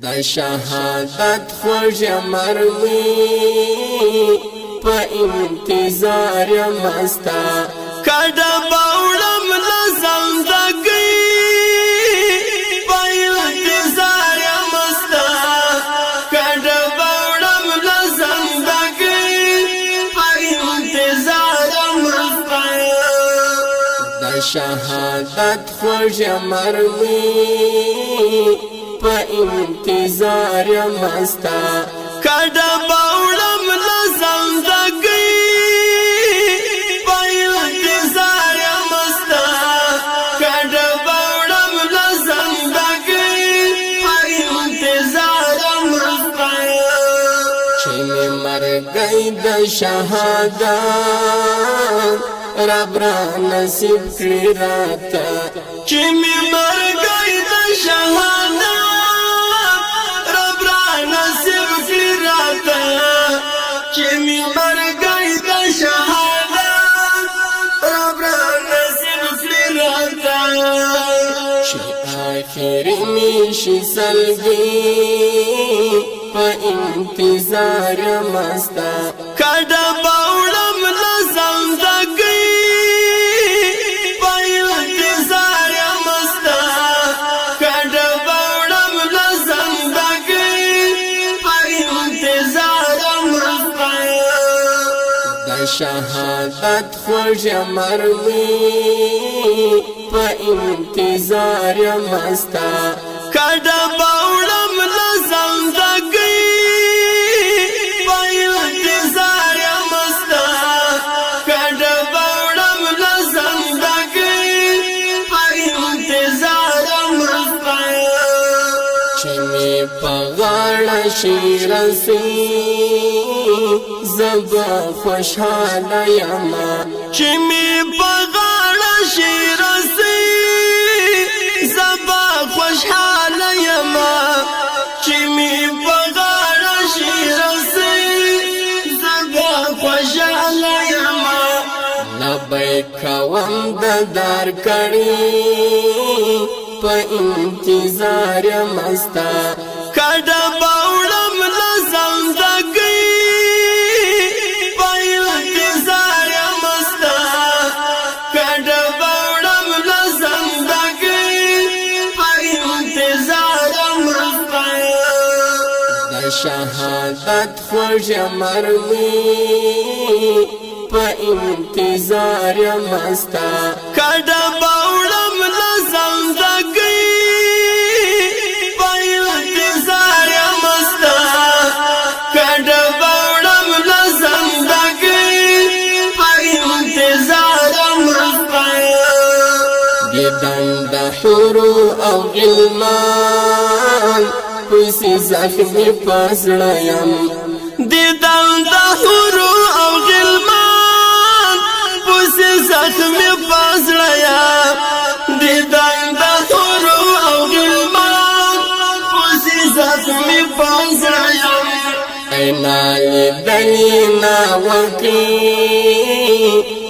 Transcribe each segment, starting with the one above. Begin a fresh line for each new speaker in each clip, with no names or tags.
د شهادت خوږ مرمي په انتظار مستا
کډه باوړم لزم دګي په انتظار مستا کډه باوړم لزم دګي په انتظار مستا
د شهادت خوږ مرمي په انتظار مستا
کډه باوړم لزم دګي په انتظار مستا کډه باوړم لزم دګي په انتظار مستا
چې مې مرګي د شهادت رب را نصیب کړی راته
چې مې مرګي د شهادت چې می مرګي د شهادت رب را نصیب کړی راته
چې آخري می شي سلګي په انتظار مستا
کډه باوړم لزم دګي په انتظار مستا کډه باوړم لزم دګي په انتظار
شهادت خوږ مرمي په انتظار مستا
کډه باوړم لزم دګي په انتظار مستا کډه باوړم لزم دګي په انتظار مستا
چې می په غاړه شي رسي زبا خوشحاله یما
چې می په غاړه شي رسي زبا خوشحاله یما چې می په غاړه شي رسي زبا خوشحاله یما
لبیک وم د دار کړي په انتظار مستا
کډه باوړم لزم دګي په انتظار مستا کډه باوړم لزم دګي په انتظار مستا
د شهادت خوږ مرمي په انتظار مستا
کډه باوړم لزم دګي په انتظار مستا کډه باوړم لزم دګي په انتظار مستا
دیدن د حور او غلمان پسې زخمي پسړه یم
دیدن د حور او غلمان پسې زخمي پسړه یم دیدن د حور او غلمان پسې زخمي پسړه یم
اینا لیدلی نا وکی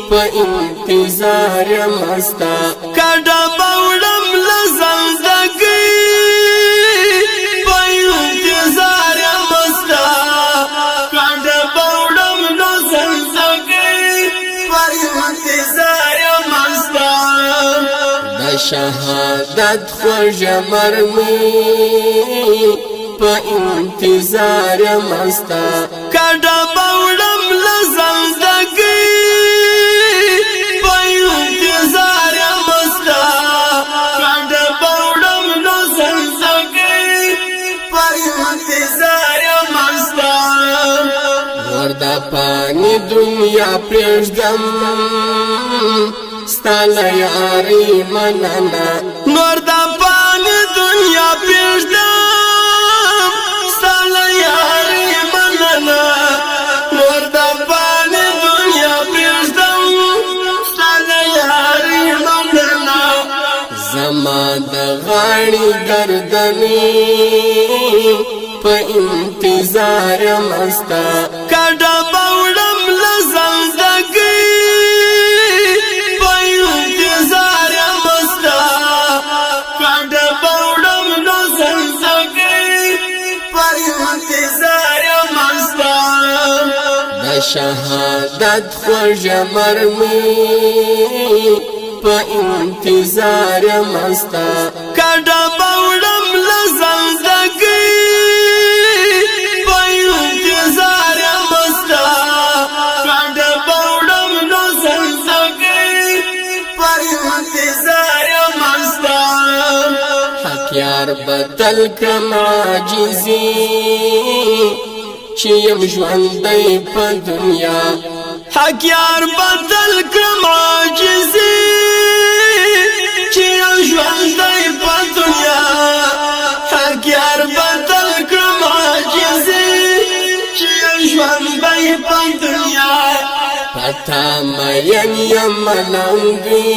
په انتظار مستا
کډه باوړم لزم دګي په انتظار مستا کډه باوړم لزم دګي په انتظار مستا
د شهادت خوږ مرمي په انتظار مستا
کډه باوړم لزم دګي په انتظار مستا کډه باوړم لزم دګي په انتظار مستا
وردا پانی دنیا پرېږدم ستا له یارۍ مننه
نور د پانی دنیا پرېږدم ستا له یارۍ مننه نور د پانی دنیا پرېږدم ستا له یارۍ مننه
زما د غاړې گردنې په انتظار مستا
کډه باوړم لزم دګي په انتظار مستا کډه باوړم لزم دګي انتظار مستا
د شهادت خوږ مرمي په انتظار مستا
کډه باوړم لزندګي په انتظار مستا کډه باوړم لزندګي په انتظار مستا
حق یار بدل کړم عاجزي چې يم ژوندی په دنیا
حق یار بدل کړم عاجزي چې يم ژوندی په دنیا حق یار بدل کړم عاجزي چې يم ژوندی په دنیا
پتا مین یم لنګي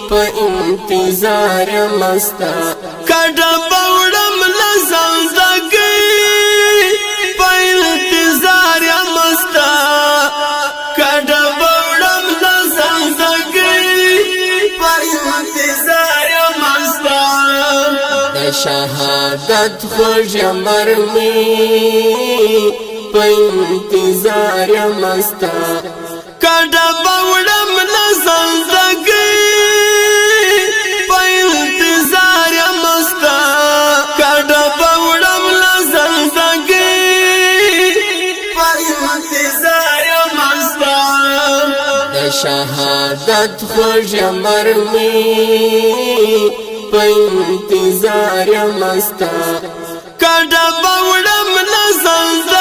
په انتظار مستا
کډه باوړم لزندګي په انتظار مستا کډه باوړم لزندګي په انتظار مستا
د شهادت خوږ مرمي په انتظار مستا
کډه باوړم لزندګي په انتظار مستا کډه باوړم لزندګي په انتظار مستا
د شهادت خوږ مرمي په انتظار مستا
کډه باوړم لزندګي